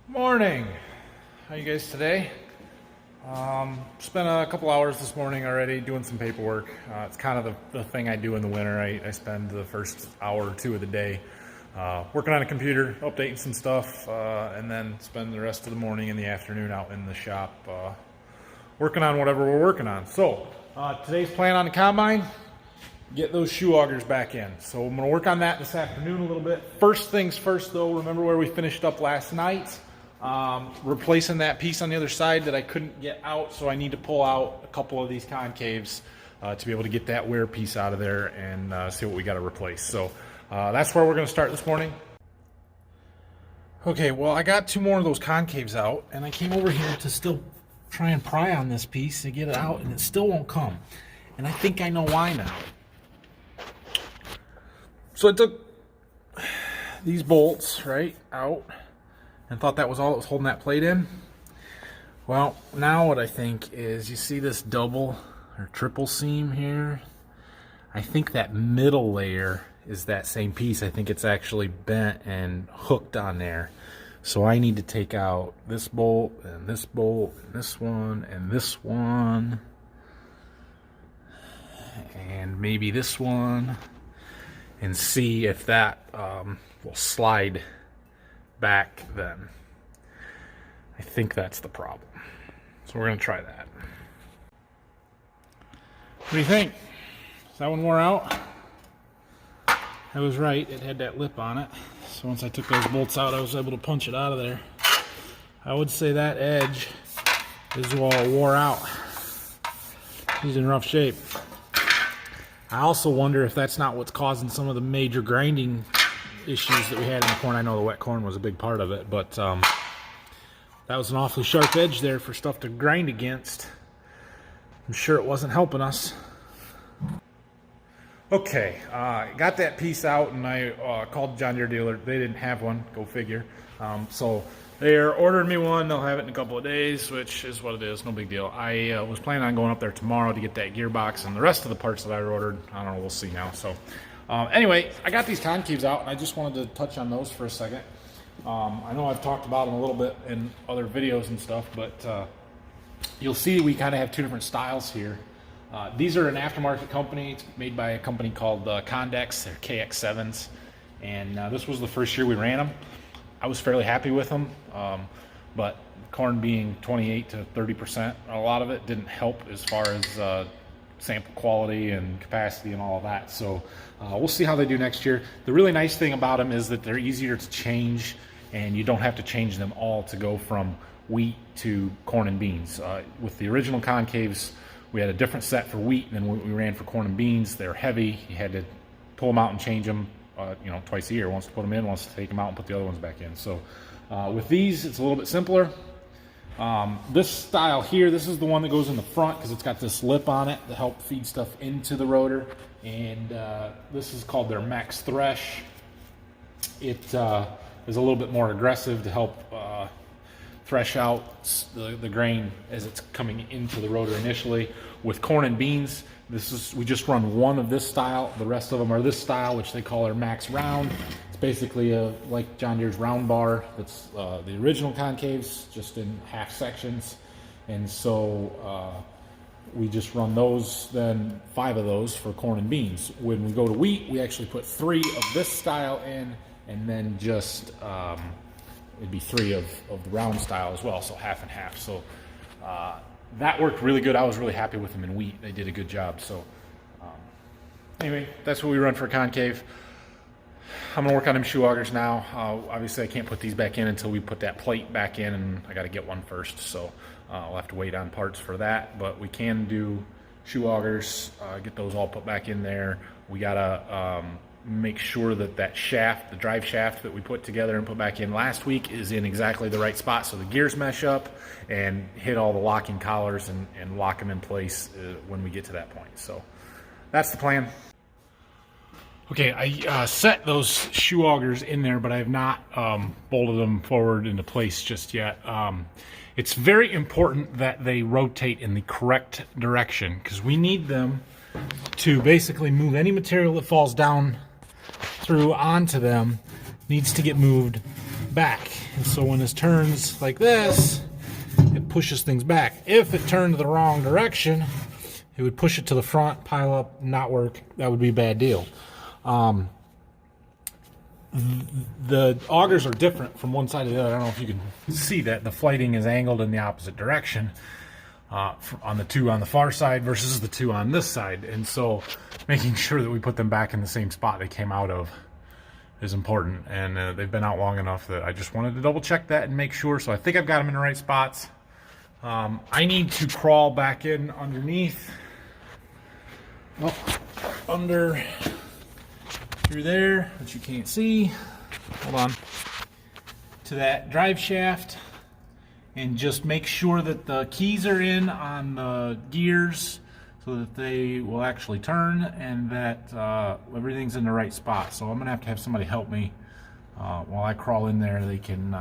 Morning. How you guys today? Spent a couple hours this morning already doing some paperwork. It's kind of the thing I do in the winter. I spend the first hour or two of the day working on a computer, updating some stuff, and then spend the rest of the morning and the afternoon out in the shop working on whatever we're working on. So today's plan on the combine, get those shoe augers back in. So I'm going to work on that this afternoon a little bit. First things first though, remember where we finished up last night? Replacing that piece on the other side that I couldn't get out, so I need to pull out a couple of these concaves to be able to get that wear piece out of there and see what we got to replace. So that's where we're going to start this morning. Okay, well, I got two more of those concaves out, and I came over here to still try and pry on this piece to get it out, and it still won't come. And I think I know why now. So I took these bolts right out and thought that was all that was holding that plate in. Well, now what I think is, you see this double or triple seam here? I think that middle layer is that same piece. I think it's actually bent and hooked on there. So I need to take out this bolt and this bolt and this one and this one and maybe this one, and see if that will slide back then. I think that's the problem. So we're going to try that. What do you think? Is that one wore out? I was right. It had that lip on it. So once I took those bolts out, I was able to punch it out of there. I would say that edge is all wore out. He's in rough shape. I also wonder if that's not what's causing some of the major grinding issues that we had in the corn. I know the wet corn was a big part of it, but that was an awfully sharp edge there for stuff to grind against. I'm sure it wasn't helping us. Okay, got that piece out, and I called the John Deere dealer. They didn't have one, go figure. So they're ordering me one. They'll have it in a couple of days, which is what it is, no big deal. I was planning on going up there tomorrow to get that gearbox and the rest of the parts that I ordered. I don't know, we'll see now. So anyway, I got these concaves out, and I just wanted to touch on those for a second. I know I've talked about them a little bit in other videos and stuff, but you'll see we kind of have two different styles here. These are an aftermarket company. It's made by a company called Condex. They're KX7s, and this was the first year we ran them. I was fairly happy with them, but corn being 28 to 30%, a lot of it didn't help as far as sample quality and capacity and all of that. So we'll see how they do next year. The really nice thing about them is that they're easier to change, and you don't have to change them all to go from wheat to corn and beans. With the original concaves, we had a different set for wheat than what we ran for corn and beans. They're heavy. You had to pull them out and change them twice a year. Once to put them in, once to take them out and put the other ones back in. So with these, it's a little bit simpler. This style here, this is the one that goes in the front because it's got this lip on it to help feed stuff into the rotor. And this is called their Max Thresh. It is a little bit more aggressive to help thresh out the grain as it's coming into the rotor initially. With corn and beans, we just run one of this style. The rest of them are this style, which they call our Max Round. It's basically like John Deere's round bar. That's the original concaves, just in half sections. And so we just run those, then 5 of those for corn and beans. When we go to wheat, we actually put 3 of this style in, and then just it'd be 3 of the round style as well, so half and half. So that worked really good. I was really happy with them in wheat. They did a good job. So anyway, that's what we run for concave. I'm gonna work on them shoe augers now. Obviously I can't put these back in until we put that plate back in, and I gotta get one first. So we'll have to wait on parts for that, but we can do shoe augers, get those all put back in there. We gotta make sure that that shaft, the drive shaft that we put together and put back in last week, is in exactly the right spot so the gears mesh up and hit all the locking collars and lock them in place when we get to that point. So that's the plan. Okay, I set those shoe augers in there, but I have not bolted them forward into place just yet. It's very important that they rotate in the correct direction because we need them to basically move any material that falls down through onto them needs to get moved back. And so when this turns like this, it pushes things back. If it turned the wrong direction, it would push it to the front, pile up, not work. That would be a bad deal. The augers are different from one side to the other. I don't know if you can see that. The flighting is angled in the opposite direction on the two on the far side versus the two on this side. And so making sure that we put them back in the same spot they came out of is important. And they've been out long enough that I just wanted to double check that and make sure. So I think I've got them in the right spots. I need to crawl back in underneath. Under through there, which you can't see. Hold on. To that drive shaft, and just make sure that the keys are in on the gears so that they will actually turn, and that everything's in the right spot. So I'm gonna have somebody help me while I crawl in there. They can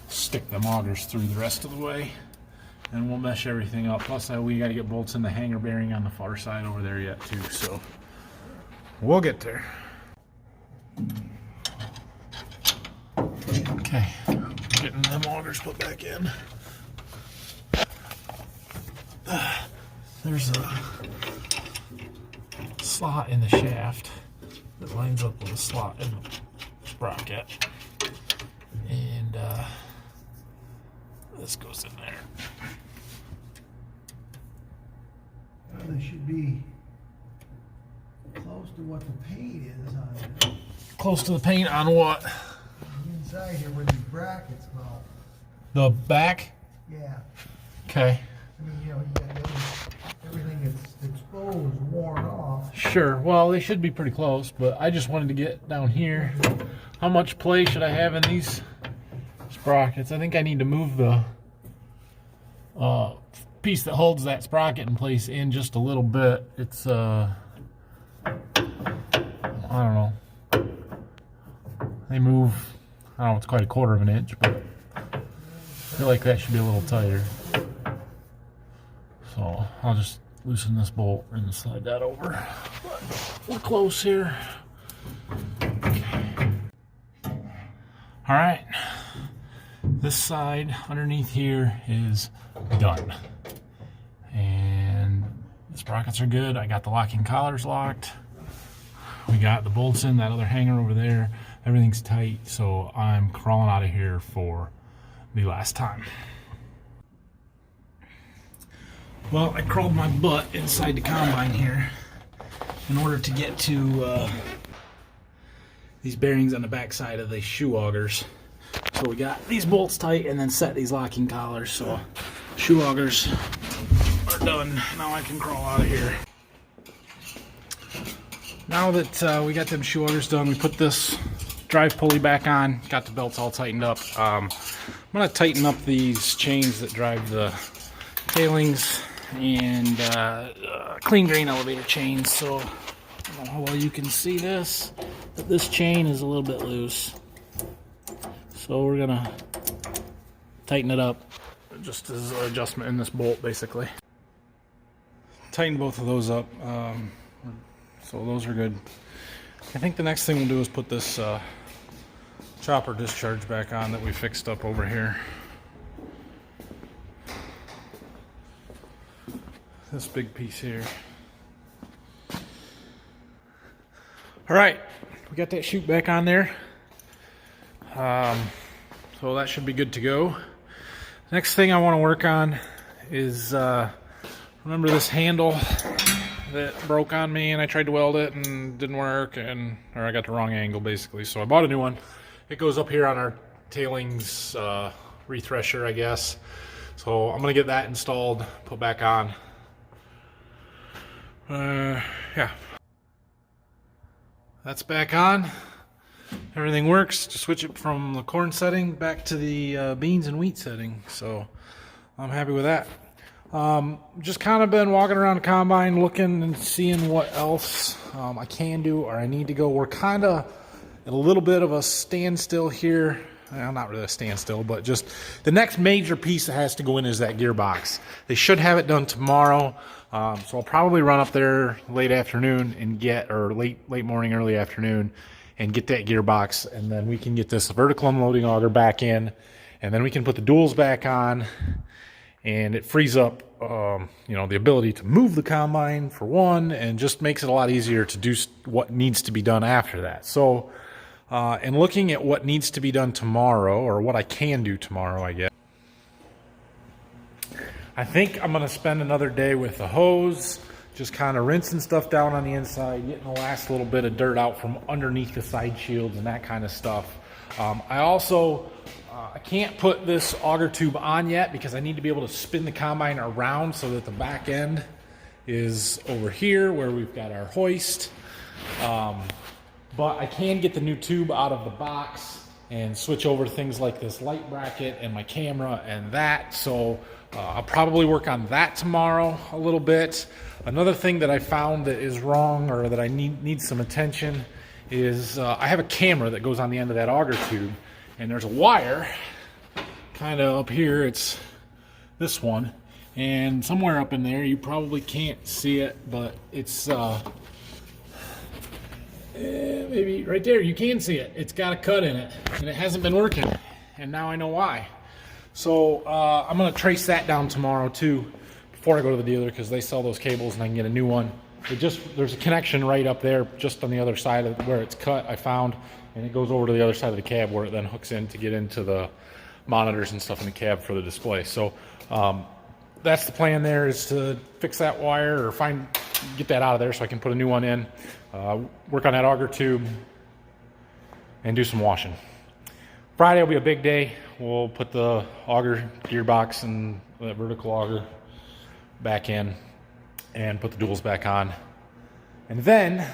stick them augers through the rest of the way, and we'll mesh everything up. Plus we got to get bolts in the hanger bearing on the far side over there yet too, so we'll get there. Okay, getting them augers put back in. There's a slot in the shaft that lines up with a slot in the sprocket, and this goes in there. Well, they should be close to what the paint is on it. Close to the paint on what? Inside here where these brackets go. The back? Yeah. Okay. I mean, you know, you got everything that's exposed, worn off. Sure. Well, they should be pretty close, but I just wanted to get down here. How much play should I have in these sprockets? I think I need to move the piece that holds that sprocket in place in just a little bit. It's I don't know. They move, I don't know, it's quite a quarter of an inch, but I feel like that should be a little tighter. So I'll just loosen this bolt and slide that over. But we're close here. Okay. All right. This side underneath here is done. And the sprockets are good. I got the locking collars locked. We got the bolts in that other hanger over there. Everything's tight, so I'm crawling out of here for the last time. Well, I crawled my butt inside the combine here in order to get to these bearings on the back side of the shoe augers. So we got these bolts tight and then set these locking collars. So shoe augers are done. Now I can crawl out of here. Now that we got them shoe augers done, we put this drive pulley back on, got the belts all tightened up. I'm going to tighten up these chains that drive the tailings and clean grain elevator chains. So I don't know how well you can see this, but this chain is a little bit loose. So we're going to tighten it up just as an adjustment in this bolt basically. Tighten both of those up. So those are good. I think the next thing we'll do is put this chopper discharge back on that we fixed up over here. This big piece here. All right, we got that chute back on there. So that should be good to go. Next thing I want to work on is, remember this handle that broke on me and I tried to weld it and didn't work, or I got the wrong angle basically. So I bought a new one. It goes up here on our tailings rethresher, I guess. So I'm gonna get that installed, put back on. Yeah. That's back on. Everything works. Just switch it from the corn setting back to the beans and wheat setting. So I'm happy with that. Just kind of been walking around the combine looking and seeing what else I can do or I need to go. We're kind of at a little bit of a standstill here. Well, not really a standstill, but just the next major piece that has to go in is that gearbox. They should have it done tomorrow. So I'll probably run up there late afternoon and or late morning, early afternoon and get that gearbox, and then we can get this vertical unloading auger back in, and then we can put the duals back on, and it frees up the ability to move the combine for one, and just makes it a lot easier to do what needs to be done after that. So and looking at what needs to be done tomorrow, or what I can do tomorrow, I guess, I think I'm going to spend another day with the hose, just kind of rinsing stuff down on the inside, getting the last little bit of dirt out from underneath the side shields and that kind of stuff. I also I can't put this auger tube on yet because I need to be able to spin the combine around so that the back end is over here where we've got our hoist. But I can get the new tube out of the box and switch over to things like this light bracket and my camera and that. So I'll probably work on that tomorrow a little bit. Another thing that I found that is wrong, or that I need some attention, is I have a camera that goes on the end of that auger tube, and there's a wire kind of up here. It's this one, and somewhere up in there, you probably can't see it, but it's maybe right there, you can see it. It's got a cut in it, and it hasn't been working, and now I know why. So I'm going to trace that down tomorrow too, before I go to the dealer, because they sell those cables and I can get a new one. There's a connection right up there, just on the other side of where it's cut, I found, and it goes over to the other side of the cab where it then hooks in to get into the monitors and stuff in the cab for the display. So that's the plan there, is to fix that wire, or get that out of there so I can put a new one in, work on that auger tube, and do some washing. Friday will be a big day. We'll put the auger gearbox and that vertical auger back in and put the duals back on. And then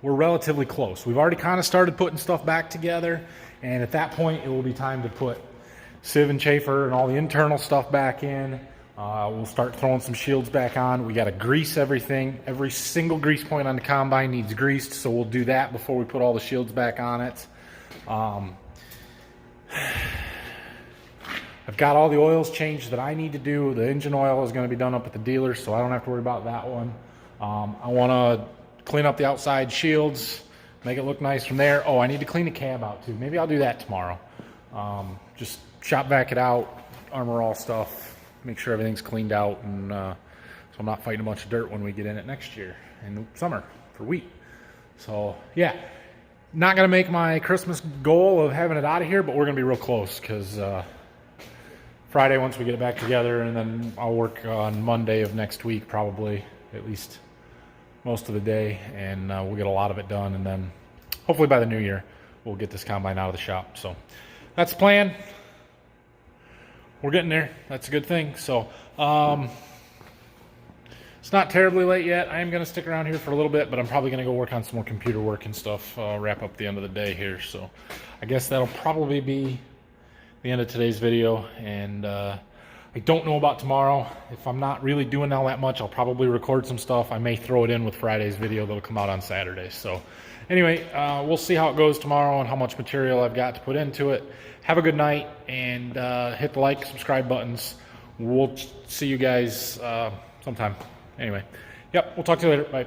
we're relatively close. We've already kind of started putting stuff back together, and at that point it will be time to put sieve and chafer and all the internal stuff back in. We'll start throwing some shields back on. We got to grease everything. Every single grease point on the combine needs greased, so we'll do that before we put all the shields back on it. I've got all the oils changed that I need to do. The engine oil is going to be done up at the dealer, so I don't have to worry about that one. I want to clean up the outside shields, make it look nice from there. Oh, I need to clean the cab out too. Maybe I'll do that tomorrow. Just shop vac it out, armor all stuff, make sure everything's cleaned out, and so I'm not fighting a bunch of dirt when we get in it next year in the summer for wheat. So yeah, not going to make my Christmas goal of having it out of here, but we're going to be real close, because Friday, once we get it back together, and then I'll work on Monday of next week, probably, at least most of the day, and we'll get a lot of it done, and then hopefully by the new year, we'll get this combine out of the shop. So that's the plan. We're getting there. That's a good thing. So it's not terribly late yet. I am going to stick around here for a little bit, but I'm probably going to go work on some more computer work and stuff, wrap up the end of the day here. So I guess that'll probably be the end of today's video, and I don't know about tomorrow. If I'm not really doing all that much, I'll probably record some stuff. I may throw it in with Friday's video that'll come out on Saturday. So anyway, we'll see how it goes tomorrow and how much material I've got to put into it. Have a good night, and hit the like, subscribe buttons. We'll see you guys sometime. Anyway, yep, we'll talk to you later. Bye.